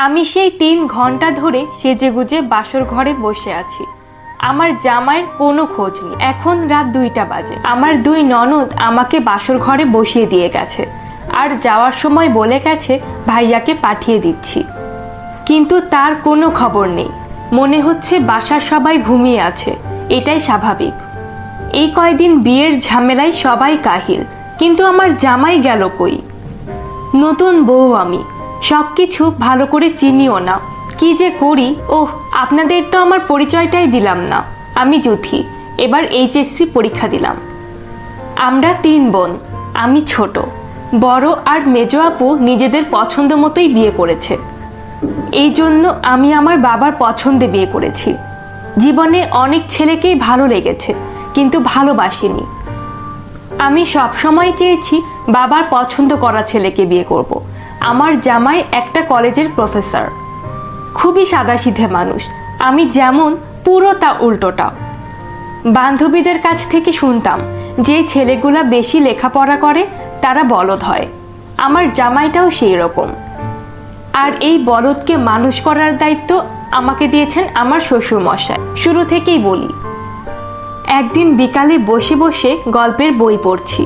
আমি সেই 3 ঘন্টা ধরে সেজেগুজে বাসর ঘরে বসে আছি। আমার জামাইয়ের কোনো খোঁজ নেই। এখন রাত 2টা বাজে। আমার 2 ননদ আমাকে বাসর ঘরে বসিয়ে দিয়ে গেছে, আর যাওয়ার সময় বলে গেছে ভাইয়াকে পাঠিয়ে দিচ্ছি। কিন্তু তার কোনো খবর নেই। মনে হচ্ছে বাসার সবাই ঘুমিয়ে আছে। এটাই স্বাভাবিক। এই কয়দিন বিয়ের ঝামেলায় সবাই কাহিল, কিন্তু আমার জামাই গেল কই? নতুন বউ আমি, সবকিছু ভালো করে চিনিও না। কি যে করি। ওহ, আপনাদের তো আমার পরিচয়টাই দিলাম না। আমি জুথি, এবার এইচএসসি পরীক্ষা দিলাম। আমরা 3 বোন, আমি ছোট। বড় আর মেজো আপু নিজেদের পছন্দ মতোই বিয়ে করেছে। এই জন্য আমি আমার বাবার পছন্দে বিয়ে করেছি। জীবনে অনেক ছেলেকেই ভালো লেগেছে, কিন্তু ভালোবাসিনি। আমি সবসময় চেয়েছি বাবার পছন্দ করা ছেলেকে বিয়ে করব। আমার জামাই একটা কলেজের প্রফেসর, খুবই সাদাসিধে মানুষ। আমি যেমন পুরো তা উল্টোটা। বান্ধবীদের কাছ থেকে শুনতাম যে ছেলেগুলা বেশি লেখাপড়া করে তারা বলদ হয়। আমার জামাইটাও সেই রকম। আর এই বলদকে মানুষ করার দায়িত্ব আমাকে দিয়েছেন আমার শ্বশুর মশাই। শুরু থেকেই বলি, একদিন বিকালে বসে বসে গল্পের বই পড়ছি।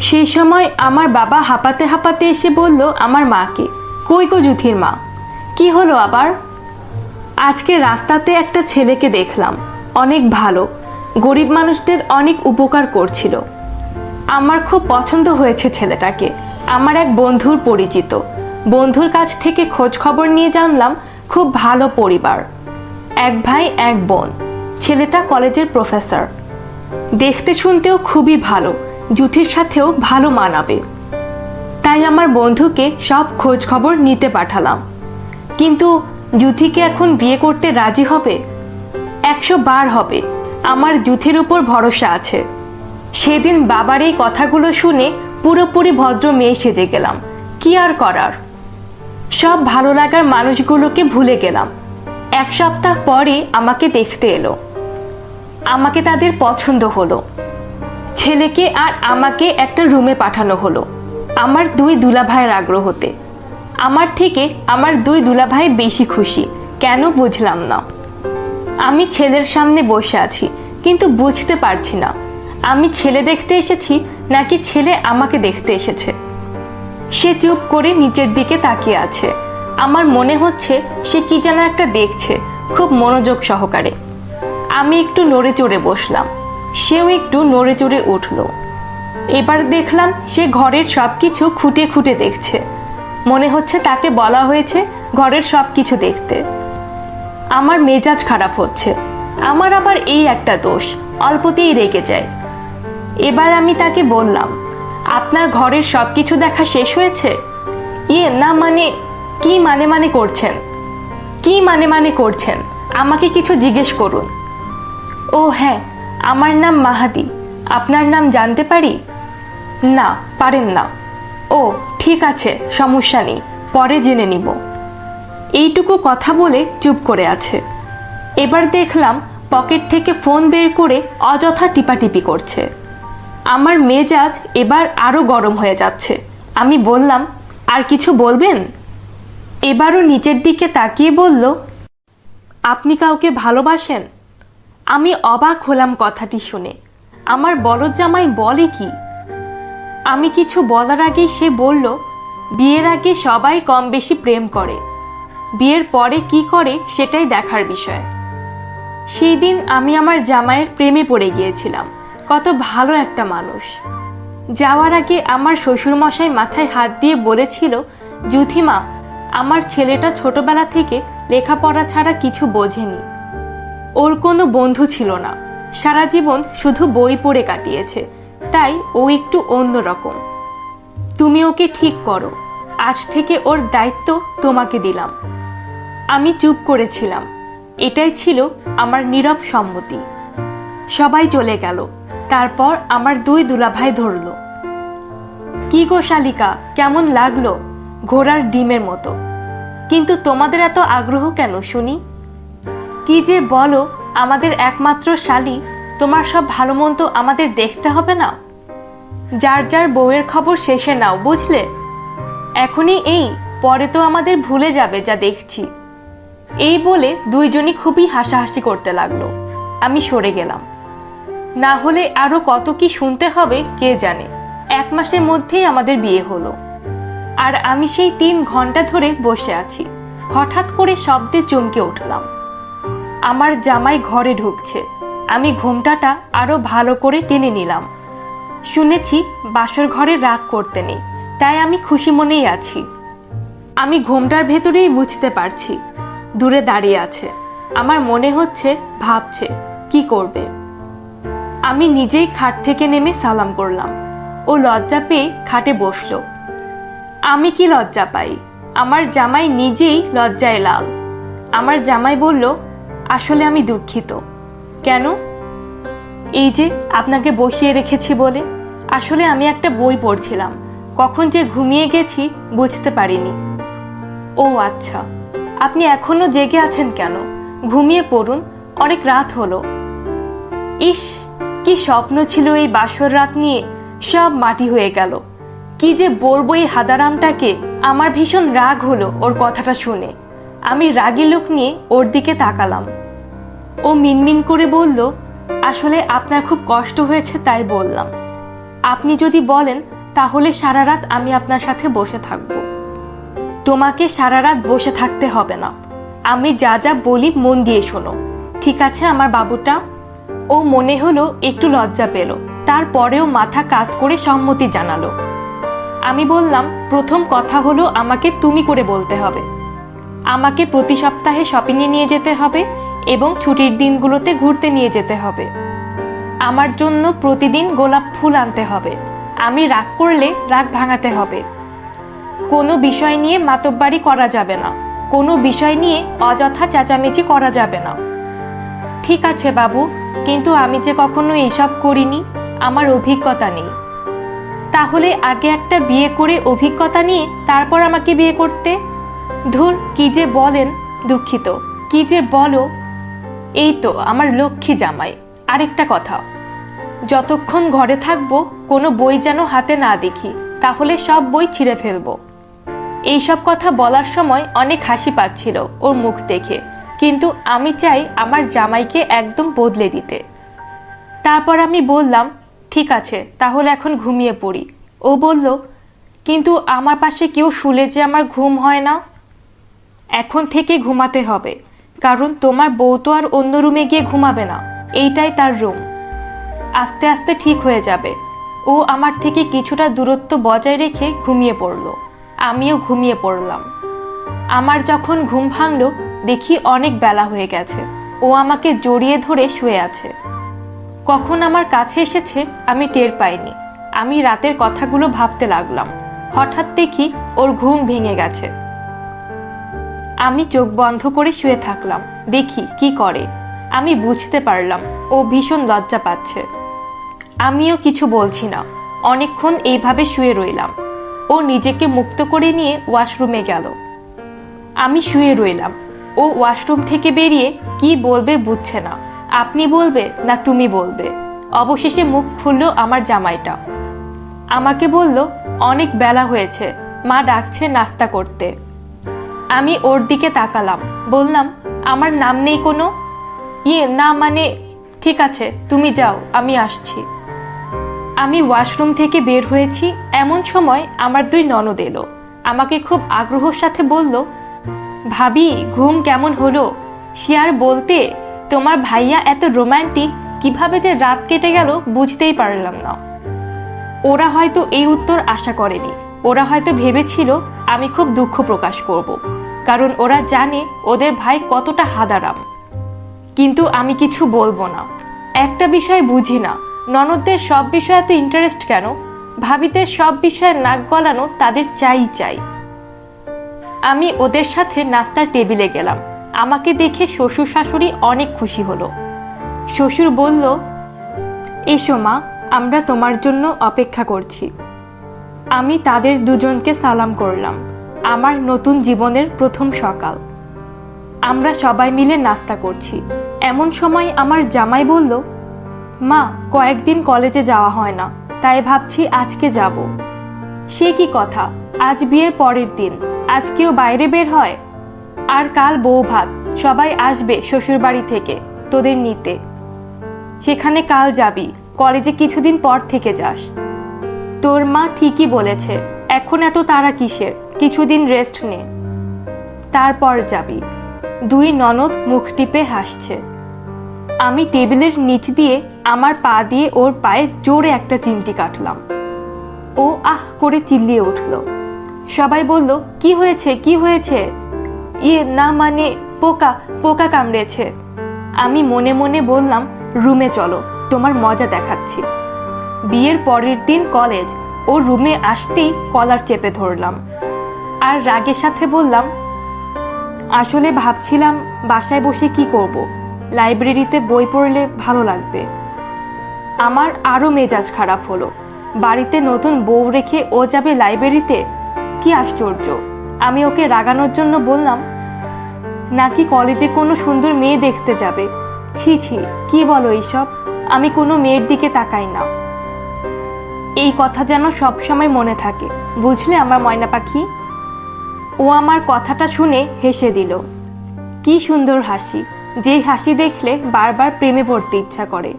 সেই সময় আমার বাবা হাঁপাতে হাঁপাতে এসে বলল আমার মাকে, কই গো জুথির মা, কি হলো আবার? আজকে রাস্তাতে একটা ছেলেকে দেখলাম, অনেক ভালো, গরিব মানুষদের অনেক উপকার করছিল। আমার খুব পছন্দ হয়েছে ছেলেটাকে। আমার এক বন্ধুর পরিচিত। বন্ধুর কাছ থেকে খোঁজ খবর নিয়ে জানলাম খুব ভালো পরিবার, 1 ভাই 1 বোন। ছেলেটা কলেজের প্রফেসর। দেখতে শুনতেও খুবই ভালো, জুথির সাথেও ভালো মানাবে। তাই আমার বন্ধুকে সব খোঁজ খবর নিতে পাঠালাম। কিন্তু জুথিকে এখন বিয়ে করতে রাজি হবে? 100 বার হবে। আমার জুথির উপর ভরসা আছে। সেদিন বাবার এই কথাগুলো শুনে পুরোপুরি ভদ্র মেয়ে সেজে গেলাম। কি আর করার, সব ভালো লাগার মানুষগুলোকে ভুলে গেলাম। 1 সপ্তাহ পরে আমাকে দেখতে এলো। আমাকে তাদের পছন্দ হলো। ছেলেকে আর আমাকে একটা রুমে পাঠানো হলো আমার 2 দুলাভাইয়ের আগ্রহতে। আমার থেকে আমার 2 দুলাভাই বেশি খুশি। কেন বুঝলাম না। আমি ছেলের সামনে বসে আছি, কিন্তু বুঝতে পারছি না আমি ছেলে দেখতে এসেছি নাকি ছেলে আমাকে দেখতে এসেছে। সে চুপ করে নিচের দিকে তাকিয়ে আছে। আমার মনে হচ্ছে সে কি যেন একটা দেখছে, খুব মনোযোগ সহকারে। আমি একটু নড়ে চড়ে বসলাম, সেও একটু নড়ে চড়ে উঠল। এবার দেখলাম সে ঘরের সবকিছু খুঁটে খুঁটে দেখছে। মনে হচ্ছে তাকে বলা হয়েছে ঘরের সবকিছু দেখতে। আমার মেজাজ খারাপ হচ্ছে। আমার আবার এই একটা দোষ, অল্পতেই রেগে যায়। এবার আমি তাকে বললাম, আপনার ঘরের সবকিছু দেখা শেষ হয়েছে? না মানে, কি মানে করছেন? কি মানে করছেন? আমাকে কিছু জিজ্ঞেস করুন। ও হ্যাঁ, আমার নাম মাহাদি। আপনার নাম জানতে পারি? না, পারেন না। ও ঠিক আছে, সমস্যা নেই, পরে জেনে নিব। এইটুকু কথা বলে চুপ করে আছে। এবার দেখলাম পকেট থেকে ফোন বের করে অযথা টিপাটিপি করছে। আমার মেজাজ এবার আরো গরম হয়ে যাচ্ছে। আমি বললাম, আর কিছু বলবেন? এবারও নিচের দিকে তাকিয়ে বলল, আপনি কাউকে ভালোবাসেন? আমি অবাক হলাম কথাটি শুনে। আমার বলদ জামাই বলে কি? আমি কিছু বলার আগেই সে বলল, বিয়ের আগে সবাই কম বেশি প্রেম করে, বিয়ের পরে কি করে সেটাই দেখার বিষয়। সেই দিন আমি আমার জামাইয়ের প্রেমে পড়ে গিয়েছিলাম। কত ভালো একটা মানুষ। যাওয়ার আগে আমার শ্বশুরমশাই মাথায় হাত দিয়ে বলেছিল, জুথিমা, আমার ছেলেটা ছোটবেলা থেকে লেখাপড়া ছাড়া কিছু বোঝেনি। ওর কোনো বন্ধু ছিল না, সারা জীবন শুধু বই পড়ে কাটিয়েছে, তাই ও একটু অন্যরকম। তুমি ওকে ঠিক করো, আজ থেকে ওর দায়িত্ব তোমাকে দিলাম। আমি চুপ করেছিলাম। এটাই ছিল আমার নীরব সম্মতি। সবাই চলে গেল। তারপর আমার 2 দুলাভাই ধরল। কি গো শালিকা, কেমন লাগলো? ঘোড়ার ডিমের মতো। কিন্তু তোমাদের এত আগ্রহ কেন শুনি? কি যে বলো, আমাদের একমাত্র শালি, তোমার সব ভালো মন্দ আমাদের দেখতে হবে না? যার যার বউয়ের খবর শেষে নাও, বুঝলে? এখনই এই পরে তো আমাদের ভুলে যাবে যা দেখছি। এই বলে দুইজনই খুবই হাসাহাসি করতে লাগলো। আমি সরে গেলাম। না হলে আরো কত কি শুনতে হবে কে জানে। 1 মাসের মধ্যেই আমাদের বিয়ে হলো। আর আমি সেই 3 ঘন্টা ধরে বসে আছি। হঠাৎ করে শব্দে চমকে উঠলাম। আমার জামাই ঘরে ঢুকছে। আমি ঘোমটাটা আরো ভালো করে টেনে নিলাম। শুনেছি বাসর ঘরে রাগ করতে নেই, তাই আমি খুশি মনেই আছি। আমি ঘোমটার ভেতরেই বুঝতে পারছি দূরে দাঁড়িয়ে আছে। আমার মনে হচ্ছে ভাবছে কি করবে। আমি নিজেই খাট থেকে নেমে সালাম করলাম। ও লজ্জা পেয়ে খাটে বসলো। আমি কি লজ্জা পাই? আমার জামাই নিজেই লজ্জায় লাল। আমার জামাই বলল, আসলে আমি দুঃখিত। কেন? এই যে আপনাকে বসিয়ে রেখেছি বলে। আসলে আমি একটা বই পড়ছিলাম, কখন যে ঘুমিয়ে গেছি বুঝতে পারিনি। ও আচ্ছা, আপনি এখনো জেগে আছেন কেন? ঘুমিয়ে পড়ুন, অনেক রাত হলো। ইস, কি স্বপ্ন ছিল এই বাসর রাত নিয়ে, সব মাটি হয়ে গেল। কি যে বলবো এই হাদারামটাকে। আমার ভীষণ রাগ হলো ওর কথাটা শুনে। আমি রাগী লোক নিয়ে ওর দিকে তাকালাম। ও মিনমিন করে বলল, আসলে আপনার খুব কষ্ট হয়েছে তাই বললাম। আপনি যদি বলেন তাহলে সারা রাত আমি আপনার সাথে বসে থাকব। তোমাকে সারা রাত বসে থাকতে হবে না। আমি যা যা বলি মন দিয়ে শোনো, ঠিক আছে আমার বাবুটা? ও মনে হলো একটু লজ্জা পেল, তারপরেও মাথা কাত করে সম্মতি জানালো। আমি বললাম, প্রথম কথা হলো আমাকে তুমি করে বলতে হবে। আমাকে প্রতি সপ্তাহে শপিংয়ে নিয়ে যেতে হবে এবং ছুটির দিনগুলোতে ঘুরতে নিয়ে যেতে হবে। আমার জন্য প্রতিদিন গোলাপ ফুল আনতে হবে। আমি রাগ করলে রাগ ভাঙাতে হবে। কোনো বিষয় নিয়ে মাতব্বারি করা যাবে না। কোনো বিষয় নিয়ে অযথা চেঁচামেচি করা যাবে না। ঠিক আছে বাবু, কিন্তু আমি যে কখনো এইসব করিনি, আমার অভিজ্ঞতা নেই। তাহলে আগে একটা বিয়ে করে অভিজ্ঞতা নিয়ে তারপর আমাকে বিয়ে করতে? ধুর, কি যে বলেন। দুঃখিত, কি যে বলো। এই তো আমার লক্ষ্মী জামাই। আরেকটা কথা, যতক্ষণ ঘরে থাকবো কোনো বই যেন হাতে না দেখি, তাহলে সব বই ছিঁড়ে ফেলবো। এইসব কথা বলার সময় অনেক হাসি পাচ্ছিল ওর মুখ দেখে, কিন্তু আমি চাই আমার জামাইকে একদম বদলে দিতে। তারপর আমি বললাম, ঠিক আছে তাহলে এখন ঘুমিয়ে পড়ি। ও বলল, কিন্তু আমার পাশে কেউ শুলে যে আমার ঘুম হয় না। এখন থেকে ঘুমাতে হবে, কারণ তোমার বউ তো আর অন্য রুমে গিয়ে ঘুমাবে না, এইটাই তার রুম। আস্তে আস্তে ঠিক হয়ে যাবে। ও আমার থেকে কিছুটা দূরত্ব বজায় রেখে ঘুমিয়ে পড়ল। আমিও ঘুমিয়ে পড়লাম। আমার যখন ঘুম ভাঙল, দেখি অনেক বেলা হয়ে গেছে। ও আমাকে জড়িয়ে ধরে শুয়ে আছে। কখন আমার কাছে এসেছে আমি টের পাইনি। আমি রাতের কথাগুলো ভাবতে লাগলাম। হঠাৎ দেখি ওর ঘুম ভেঙে গেছে। আমি চোখ বন্ধ করে শুয়ে থাকলাম, দেখি কি করে। আমি বুঝতে পারলাম ও ভীষণ লজ্জা পাচ্ছে। আমিও কিছু বলছি না। অনেকক্ষণ এইভাবে শুয়ে রইলাম। ও নিজেকে মুক্ত করে নিয়ে ওয়াশরুমে গেল। আমি শুয়ে রইলাম। ও ওয়াশরুম থেকে বেরিয়ে কি বলবে বুঝছে না। আপনি বলবে না তুমি বলবে। অবশেষে মুখ খুলল আমার জামাইটা। আমাকে বলল, অনেক বেলা হয়েছে, মা ডাকছে নাস্তা করতে। আমি ওর দিকে তাকালাম, বললাম, আমার নাম নেই কোনো? না মানে, ঠিক আছে তুমি যাও, আমি আসছি। আমি ওয়াশরুম থেকে বের হয়েছি এমন সময় আমার 2 ননদ এলো। আমাকে খুব আগ্রহের সাথে বলল, ভাবি ঘুম কেমন হলো? সে আর বলতে, তোমার ভাইয়া এত রোমান্টিক, কিভাবে যে রাত কেটে গেল বুঝতেই পারলাম না। ওরা হয়তো এই উত্তর আশা করেনি। ওরা হয়তো ভেবেছিল আমি খুব দুঃখ প্রকাশ করব, কারণ ওরা জানে ওদের ভাই কতটা হাদারাম। কিন্তু আমি কিছু বলবো না। একটা বিষয় বুঝি না, ননদদের সব বিষয়ে এত ইন্টারেস্ট কেন? ভাবিদের সব বিষয়ে নাক গলানো তাদের চাই। আমি ওদের সাথে নাস্তার টেবিলে গেলাম। আমাকে দেখে শ্বশুর শাশুড়ি অনেক খুশি হলো। শ্বশুর বলল, এসো মা, আমরা তোমার জন্য অপেক্ষা করছি। আমি তাদের দুজনকে সালাম করলাম। আমার নতুন জীবনের প্রথম সকাল। আমরা সবাই মিলে নাস্তা করছি। এমন সময় আমার জামাই বলল, মা কয়েকদিন কলেজে যাওয়া হয় না, তাই ভাবছি আজকে যাব। সে কি কথা, আজ বিয়ের পরের দিন, আজ কেউ বাইরে বের হয়? আর কাল বউ ভাত, সবাই আসবে শ্বশুর বাড়ি থেকে তোদের নিতে। সেখানে কাল যাবি, কলেজে কিছুদিন পর থেকে যাস। তোর মা ঠিকই বলেছে, এখন এত তাড়া কিসের, কিছুদিন রেস্ট নে, তারপর যাবি। দুই ননদ মুখ টিপে হাসছে। আমি টেবিলের নিচ দিয়ে আমার পা দিয়ে ওর পায়ে জোরে একটা চিমটি কাটলাম। ও আহ করে চিল্লিয়ে উঠল। সবাই বলল, কি হয়েছে, কি হয়েছে? না মানে পোকা, পোকা কামড়েছে। আমি মনে মনে বললাম, রুমে চলো, তোমার মজা দেখাচ্ছি। বিয়ের পরের দিন কলেজ, ও রুমে আসতেই কলার চেপে ধরলাম আর রাগের সাথে বললাম, আসলে ভাবছিলাম বাসায় বসে কি করব, লাইব্রেরিতে বই পড়লে ভালো লাগবে। আমার আরো মেজাজ খারাপ হলো। বাড়িতে নতুন বউ রেখে ও যাবে লাইব্রেরিতে? কি আশ্চর্য। আমি ওকে রাগানোর জন্য বললাম, নাকি কলেজে কোনো সুন্দর মেয়ে দেখতে যাবে? ছি ছি, কি বলো এইসব, আমি কোনো মেয়ের দিকে তাকাই না। এই কথা যেন সবসময় মনে থাকে, বুঝলে আমার ময়না পাখি? ও আমার কথাটা শুনে হেসে দিল। কি সুন্দর হাসি, যেই হাসি দেখলে বারবার প্রেমে পড়তে ইচ্ছা করে।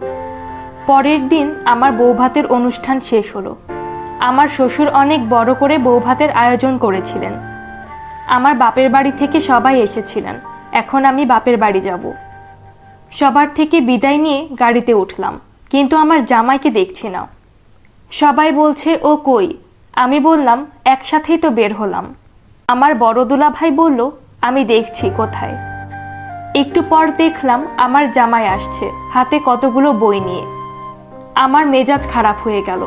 পরের দিন আমার বৌভাতের অনুষ্ঠান শেষ হলো। আমার শ্বশুর অনেক বড় করে বৌভাতের আয়োজন করেছিলেন। আমার বাপের বাড়ি থেকে সবাই এসেছিলেন। এখন আমি বাপের বাড়ি যাব। সবার থেকে বিদায় নিয়ে গাড়িতে উঠলাম, কিন্তু আমার জামাইকে দেখছি না। সবাই বলছে ও কই? আমি বললাম, একসাথেই তো বের হলাম। আমার বড় দুলা ভাই বলল, আমি দেখছি কোথায়। একটু পর দেখলাম আমার জামাই আসছে, হাতে কতগুলো বই নিয়ে। আমার মেজাজ খারাপ হয়ে গেল।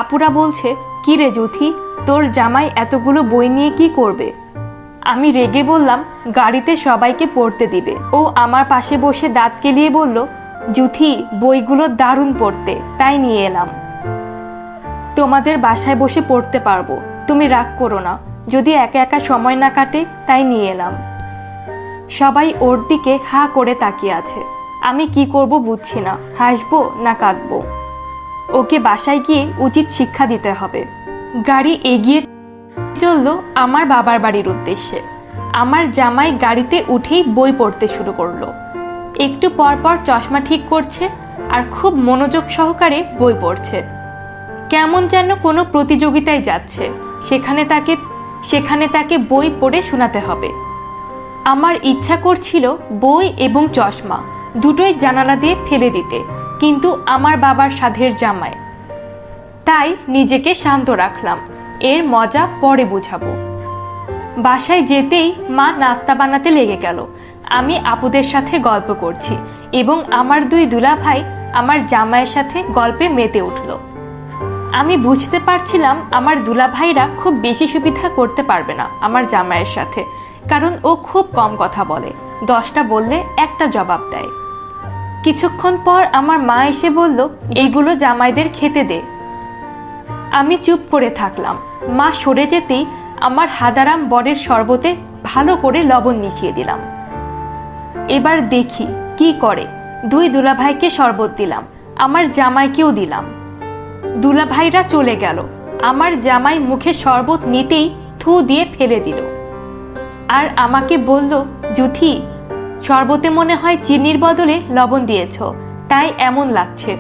আপুরা বলছে, কি রে জুথি, তোর জামাই এতগুলো বই নিয়ে কি করবে? আমি রেগে বললাম, গাড়িতে সবাইকে পড়তে দিবে। ও আমার পাশে বসে দাঁত কেলিয়ে বলল, জুথি, বইগুলো দারুণ পড়তে, তাই নিয়ে এলাম। তোমাদের বাসায় বসে পড়তে পারবো, তুমি রাগ করো না, যদি একা একা সময় না কাটে, তাই নিয়ে এলাম। সবাই ওর দিকে হা করে তাকিয়ে আছে। আমি কি করব বুঝছি না, হাসবো না কাঁদবো। ওকে বাসায় গিয়ে উচিত শিক্ষা দিতে হবে। গাড়ি এগিয়ে চলল আমার বাবার বাড়ির উদ্দেশ্যে। আমার জামাই গাড়িতে উঠেই বই পড়তে শুরু করলো। একটু পর পর চশমা ঠিক করছে আর খুব মনোযোগ সহকারে বই পড়ছে। কেমন যেন কোনো প্রতিযোগিতায় যাচ্ছে, সেখানে তাকে বই পড়ে শোনাতে হবে। আমার ইচ্ছা করছিল বই এবং চশমা দুটোই জানালা দিয়ে ফেলে দিতে, কিন্তু আমার বাবার সাধের জামাই, তাই নিজেকে শান্ত রাখলাম। এর মজা পরে বুঝাবো। বাসায় যেতেই মা নাস্তা বানাতে লেগে গেল। আমি আপুদের সাথে গল্প করছি এবং আমার দুই দুলা ভাই আমার জামাইয়ের সাথে গল্পে মেতে উঠল। আমি বুঝতে পারছিলাম আমার দুলা ভাইরা খুব বেশি সুবিধা করতে পারবে না আমার জামাইয়ের সাথে, কারণ ও খুব কম কথা বলে, 10টা বললে একটা জবাব দেয়। কিছুক্ষণ পর আমার মা এসে বলল, এইগুলো জামাইদের খেতে দে। আমি চুপ করে থাকলাম। মা সরে যেতেই আমার হাদারাম বরের শরবতে ভালো করে লবণ মিশিয়ে দিলাম। এবার দেখি কি করে। দুই দুলাভাইকে শরবত দিলাম, আমার জামাইকেও দিলাম। দুলাভাইরা চলে গেল। আমার জামাই মুখে শরবত নিতেই থু দিয়ে ফেলে দিল আর আমাকে বলল, জুথি, শরবতে মনে হয় চিনির বদলে লবণ দিয়েছ, তাই এমন লাগছে।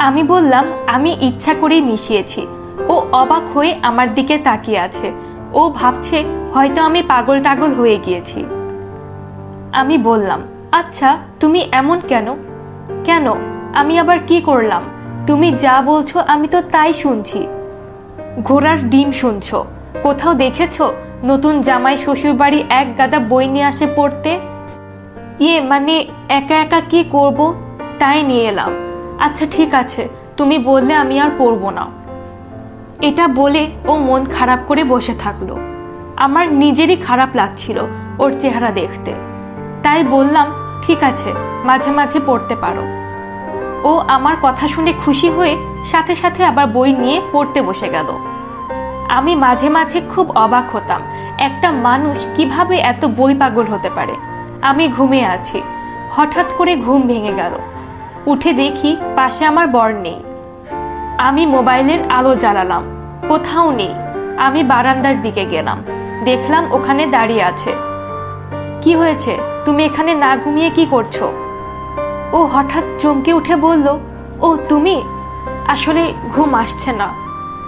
আমি বললাম, আমি ইচ্ছা করেই মিশিয়েছি। ও অবাক হয়ে আমার দিকে তাকিয়ে আছে। ও ভাবছে হয়তো আমি পাগল টাগল হয়ে গিয়েছি। আমি বললাম, আচ্ছা তুমি এমন কেন? কেন? আমি আবার কি করলাম? তুমি যা বলছো আমি তো তাই শুনছি। ঘোড়ার ডিম শুনছো? কোথাও দেখেছো নতুন জামাই শ্বশুর বাড়ি এক গাদা বই নিয়ে আসে পড়তে? মানে একা একা কি করব, তাই নিয়ে এলাম। আচ্ছা ঠিক আছে, তুমি বললে আমি আর পড়বো না। এটা বলে ও মন খারাপ করে বসে থাকলো। আমার নিজেরই খারাপ লাগছিল ওর চেহারা দেখতে, তাই বললাম, ঠিক আছে, মাঝে মাঝে পড়তে পারো। ও আমার কথা শুনে খুশি হয়ে সাথে সাথে আবার বই নিয়ে পড়তে বসে গেল। আমি মাঝে মাঝে খুব অবাক হতাম, একটা মানুষ কিভাবে এত বই পাগল হতে পারে। আমি ঘুমিয়ে আছি, হঠাৎ করে ঘুম ভেঙে গেল। উঠে দেখি পাশে আমার বর নেই। আমি মোবাইলের আলো জ্বালালাম, কোথাও নেই। আমি বারান্দার দিকে গেলাম, দেখলাম ওখানে দাঁড়িয়ে আছে। কি হয়েছে, তুমি এখানে না ঘুমিয়ে কি করছো? ও হঠাৎ চমকে উঠে বলল, ও তুমি? আসলে ঘুম আসছে না,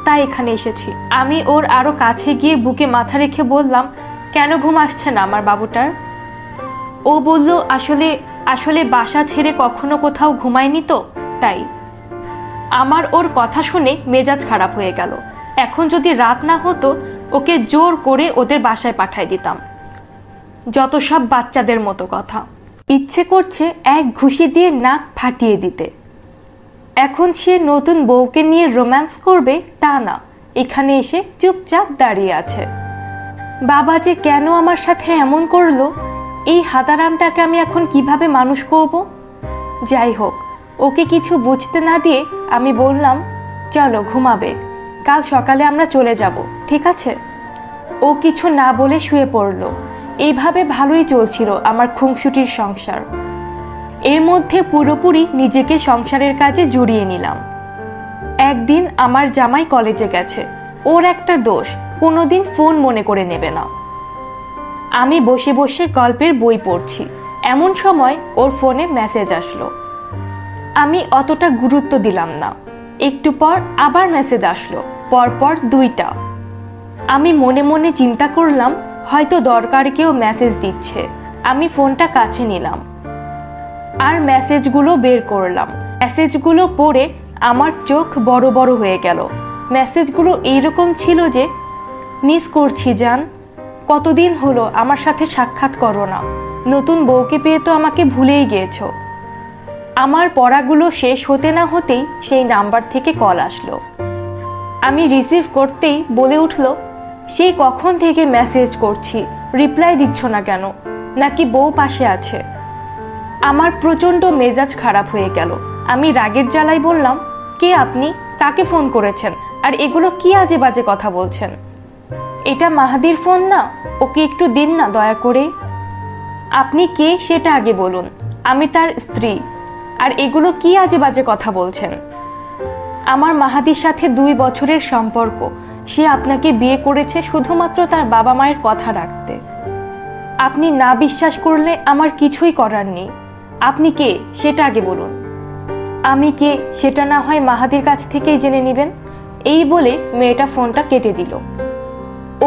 তাই এখানে এসেছি। আমি ওর আরো কাছে গিয়ে বুকে মাথা রেখে বললাম, কেন ঘুম আসছে না আমার বাবুটার? ও বলল, আসলে আসলে বাসা ছেড়ে কখনো কোথাও ঘুমায়নি তো, তাই। আমার ওর কথা শুনে মেজাজ খারাপ হয়ে গেল। এখন যদি রাত না হতো, ওকে জোর করে ওদের বাসায় পাঠায় দিতাম। যত সব বাচ্চাদের মতো কথা। ইচ্ছে করছে এক ঘুষি দিয়ে নাক ফাটিয়ে দিতে। এখন সে নতুন বউকে নিয়ে রোম্যান্স করবে তা না, এখানে এসে চুপচাপ দাঁড়িয়ে আছে। বাবা যে কেন আমার সাথে এমন করলো, এই হাতারামটাকে আমি এখন কিভাবে মানুষ করব? যাই হোক, ওকে কিছু বুঝতে না দিয়ে আমি বললাম, চলো ঘুমাবে, কাল সকালে আমরা চলে যাব, ঠিক আছে? ও কিছু না বলে শুয়ে পড়ল। এইভাবে ভালোই চলছিল আমার খুনসুটির সংসার। এর মধ্যে পুরোপুরি নিজেকে সংসারের কাজে জড়িয়ে নিলাম। একদিন আমার জামাই কলেজে গেছে। ওর একটা দোষ, কোনোদিন ফোন মনে করে নেবে না। আমি বসে বসে গল্পের বই পড়ছি, এমন সময় ওর ফোনে মেসেজ আসলো। আমি অতটা গুরুত্ব দিলাম না। একটু পর আবার মেসেজ আসলো, পরপর 2টা। আমি মনে মনে চিন্তা করলাম, হয়তো দরকারে কেউ মেসেজ দিচ্ছে। আমি ফোনটা কাছে নিলাম আর মেসেজগুলো বের করলাম। মেসেজগুলো পড়ে আমার চোখ বড় বড় হয়ে গেল। মেসেজগুলো এইরকম ছিল যে, মিস করছি জান, কতদিন হলো আমার সাথে সাক্ষাৎ করো না, নতুন বউকে পেয়ে তো আমাকে ভুলেই গিয়েছো। আমার পড়াগুলো শেষ হতে না হতেই সেই নাম্বার থেকে কল আসলো। আমি রিসিভ করতেই বলে উঠল, সেই কখন থেকে মেসেজ করছি, রিপ্লাই দিচ্ছ না কেন? নাকি বউ পাশে আছে? আমার প্রচণ্ড মেজাজ খারাপ হয়ে গেল। আমি রাগের জ্বালায় বললাম, কে আপনি? কাকে ফোন করেছেন? আর এগুলো কি আজে বাজে কথা বলছেন? এটা মাহাদির ফোন না, ওকে একটু দিন না দয়া করে। আপনি কে সেটা আগে বলুন, আমি তার স্ত্রী। আর এগুলো কি আজে বাজে কথা বলছেন? আমার মাহাদির সাথে 2 বছরের সম্পর্ক। সে আপনাকে বিয়ে করেছে শুধুমাত্র তার বাবা মায়ের কথা রাখতে। আপনি না বিশ্বাস করলে আমার কিছুই করার নেই। আপনি কে সেটা আগে বলুন। আমি কে সেটা না হয় মাহাদির কাছ থেকেই জেনে নেবেন। এই বলে মেয়েটা ফোনটা কেটে দিল।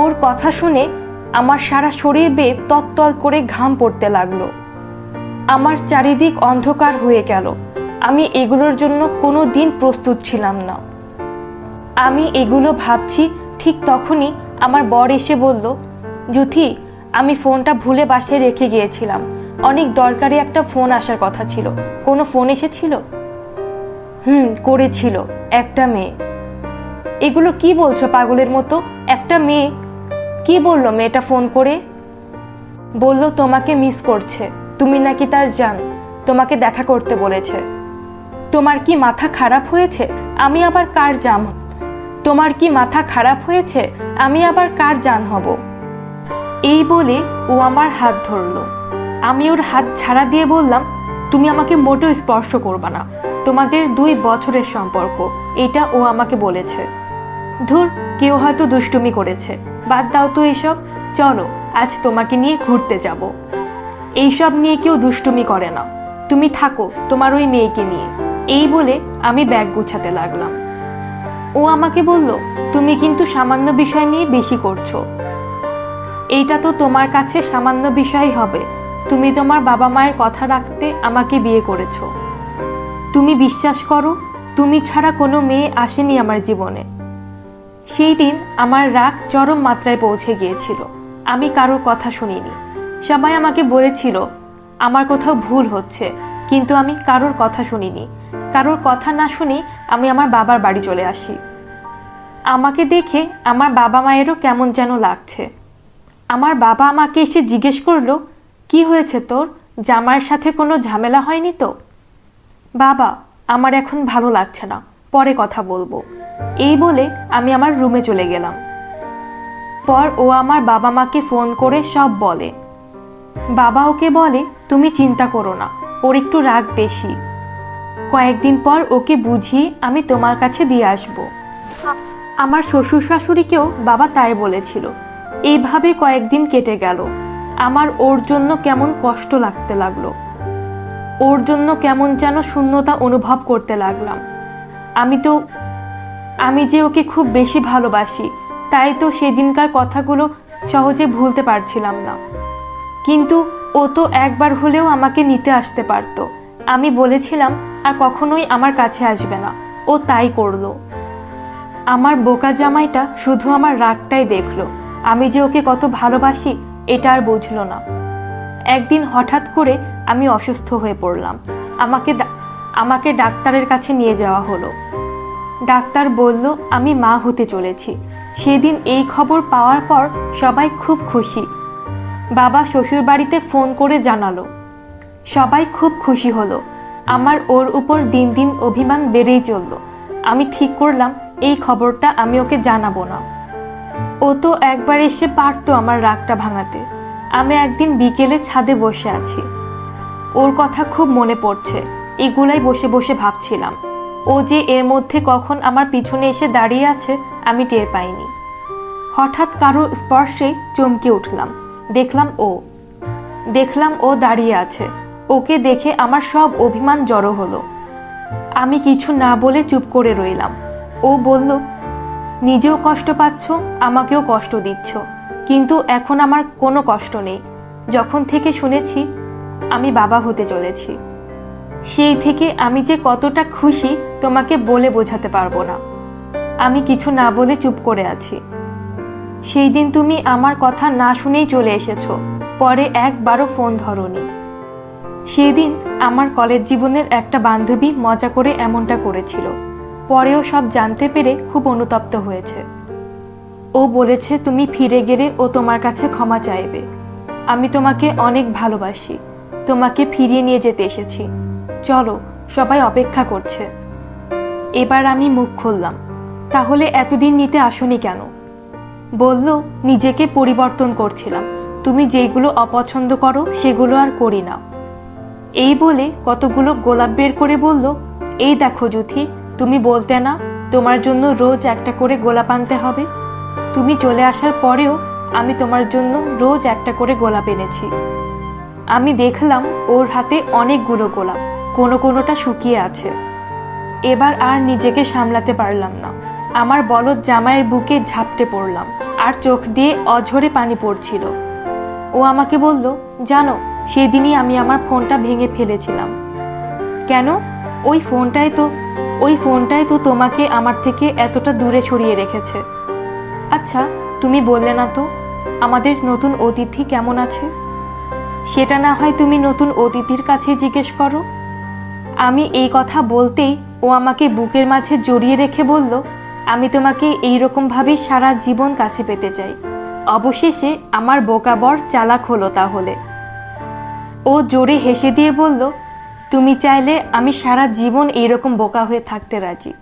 ওর কথা শুনে আমার সারা শরীর বেয়ে তত্তর করে ঘাম পড়তে লাগলো। আমার চারিদিক অন্ধকার হয়ে গেল। আমি এগুলোর জন্য কোনো দিন প্রস্তুত ছিলাম না। আমি এগুলো ভাবছি, ঠিক তখনই আমার বর এসে বলল, জুথি, আমি ফোনটা ভুলে বাসায় রেখে গিয়েছিলাম। অনেক দরকারি একটা ফোন আসার কথা ছিল। কোনো ফোন এসেছিল? করেছিল একটা মেয়ে। এগুলো কি বলছো পাগলের মতো? একটা মেয়ে? কি বললো মেয়েটা ফোন করে? বলল তোমাকে মিস করছে, তুমি নাকি তার জান, তোমাকে দেখা করতে বলেছে। তোমার কি মাথা খারাপ হয়েছে? আমি আবার কার জান? তোমার কি মাথা খারাপ হয়েছে? আমি আবার কার জান হব? এই বলে ও আমার হাত ধরলো। আমি ওর হাত ছাড়া দিয়ে বললাম, তুমি আমাকে মোটেও স্পর্শ করবা না, তোমাদের 2 বছরের সম্পর্ক, এটা ও আমাকে বলেছে। ধুর, কেউ হয়তো দুষ্টুমি করেছে, বাদ দাও তো এইসব। চলো আজ তোমাকে নিয়ে ঘুরতে যাব। এইসব নিয়ে কেউ দুষ্টুমি করে না, তুমি থাকো তোমার ওই মেয়েকে নিয়ে। এই বলে আমি ব্যাগ গুছাতে লাগলাম। ও আমাকে বলল, তুমি কিন্তু সামান্য বিষয় নিয়ে বেশি করছো। এইটা তো তোমার কাছে সামান্য বিষয় হবে। তুমি তোমার বাবা মায়ের কথা রাখতে আমাকে বিয়ে করেছো। তুমি বিশ্বাস করো, তুমি ছাড়া কোনো মেয়ে আসেনি আমার জীবনে। সেই দিন আমার রাগ চরম মাত্রায় পৌঁছে গিয়েছিল। আমি কারোর কথা শুনিনি। সবাই আমাকে বলেছিল আমার কোথাও ভুল হচ্ছে, কিন্তু আমি কারোর কথা শুনিনি। কারোর কথা না শুনি আমি আমার বাবার বাড়ি চলে আসি। আমাকে দেখে আমার বাবা মায়েরও কেমন যেন লাগছে। আমার বাবা আমাকে এসে জিজ্ঞেস করলো, কি হয়েছে তোর? জামাইয়ের সাথে কোনো ঝামেলা হয়নি তো? বাবা, আমার এখন ভালো লাগছে না, পরে কথা বলবো। এই বলে আমি আমার রুমে চলে গেলাম। পর ও আমার বাবা মাকে ফোন করে সব বলে। বাবা ওকে বলে, তুমি চিন্তা করো না, ওর একটু রাগ বেশি। কয়েকদিন পর ওকে বুঝিয়ে আমি তোমার কাছে দিয়ে আসব। আমার শ্বশুর শাশুড়িকেও বাবা তাই বলেছিল। এইভাবে কয়েকদিন কেটে গেল। আমার ওর জন্য কেমন কষ্ট লাগতে লাগলো, ওর জন্য কেমন যেন শূন্যতা অনুভব করতে লাগলাম। আমি যে ওকে খুব বেশি ভালোবাসি, তাই তো সেদিনকার কথাগুলো সহজে ভুলতে পারছিলাম না। কিন্তু ও তো একবার হলেও আমাকে নিতে আসতে পারত। আমি বলেছিলাম আর কখনোই আমার কাছে আসবে না, ও তাই করলো। আমার বোকা জামাইটা শুধু আমার রাগটাই দেখলো, আমি যে ওকে কত ভালোবাসি এটা আর বুঝলো না। একদিন হঠাৎ করে আমি অসুস্থ হয়ে পড়লাম। আমাকে ডাক্তারের কাছে নিয়ে যাওয়া হলো। ডাক্তার বলল আমি মা হতে চলেছি। সেদিন এই খবর পাওয়ার পর সবাই খুব খুশি। বাবা শ্বশুর বাড়িতে ফোন করে জানালো। সবাই খুব খুশি হলো। আমার ওর উপর দিন দিন অভিমান বেড়েই চলল। আমি ঠিক করলাম এই খবরটা আমি ওকে জানাবো না। ও তো একবার এসে পারতো আমার রাগটা ভাঙাতে। আমি একদিন বিকেলে ছাদে বসে আছি, ওর কথা খুব মনে পড়ছে। এগুলাই বসে বসে ভাবছিলাম। ও যে এর মধ্যে কখন আমার পিছনে এসে দাঁড়িয়ে আছে আমি টের পাইনি। হঠাৎ কারো স্পর্শে চমকে উঠলাম। দেখলাম ও দাঁড়িয়ে আছে। ওকে দেখে আমার সব অভিমান জড়ো হলো। আমি কিছু না বলে চুপ করে রইলাম। ও বলল, নিজেও কষ্ট পাচ্ছ, আমাকেও কষ্ট দিচ্ছ, কিন্তু এখন আমার কোনো কষ্ট নেই। যখন থেকে শুনেছি আমি বাবা হতে চলেছি, সেই থেকে আমি যে কতটা খুশি তোমাকে বলে বোঝাতে পারবো না। আমি কিছু না বলে চুপ করে আছি। সেই দিন তুমি আমার কথা না শুনেই চলে এসেছো, পরে একবারও ফোন ধরোনি। সেই দিন আমার কলেজ জীবনের একটা বান্ধবী মজা করে এমনটা করেছিল। পরেও সব জানতে পেরে খুব অনুতপ্ত হয়েছে। ও বলেছে তুমি ফিরে গেলে ও তোমার কাছে ক্ষমা চাইবে। আমি তোমাকে অনেক ভালোবাসি, তোমাকে ফিরিয়ে নিয়ে যেতে এসেছি। চলো, সবাই অপেক্ষা করছে। এবার আমি মুখ খুললাম, তাহলে এতদিন নিতে আসোনি কেন? বলল, নিজেকে পরিবর্তন করছিলাম, তুমি যেগুলো অপছন্দ করো সেগুলো আর করি না। এই বলে কতগুলো গোলাপ বের করে বলল, এই দেখো জুথি, তুমি বলতে না তোমার জন্য রোজ একটা করে গোলাপ আনতে হবে? তুমি চলে আসার পরেও আমি তোমার জন্য রোজ একটা করে গোলাপ এনেছি। আমি দেখলাম ওর হাতে অনেকগুলো গোলাপ, কোনোটা শুকিয়ে আছে। এবার আর নিজেকে সামলাতে পারলাম না। আমার বলদ জামাইয়ের বুকে ঝাপটে পড়লাম, আর চোখ দিয়ে অঝরে পানি পড়ছিল। ও আমাকে বলল, জানো সেদিনই আমি আমার ফোনটা ভেঙে ফেলেছিলাম। কেন? ওই ফোনটাই তো তোমাকে আমার থেকে এতটা দূরে সরিয়ে রেখেছে। আচ্ছা, তুমি বললে না তো আমাদের নতুন অতিথি কেমন আছে? সেটা না হয় তুমি নতুন অতিথির কাছে জিজ্ঞেস করো। আমি এই কথা বলতেই ও আমাকে বুকের মাঝে জড়িয়ে রেখে বলল, আমি তোমাকে এইরকম ভাবে সারা জীবন কাছে পেতে চাই। অবশেষে আমার বোকা বর চালাক হলো তাহলে। ও জোরে হেসে দিয়ে বলল, তুমি চাইলে আমি সারা জীবন এইরকম বোকা হয়ে থাকতে রাজি।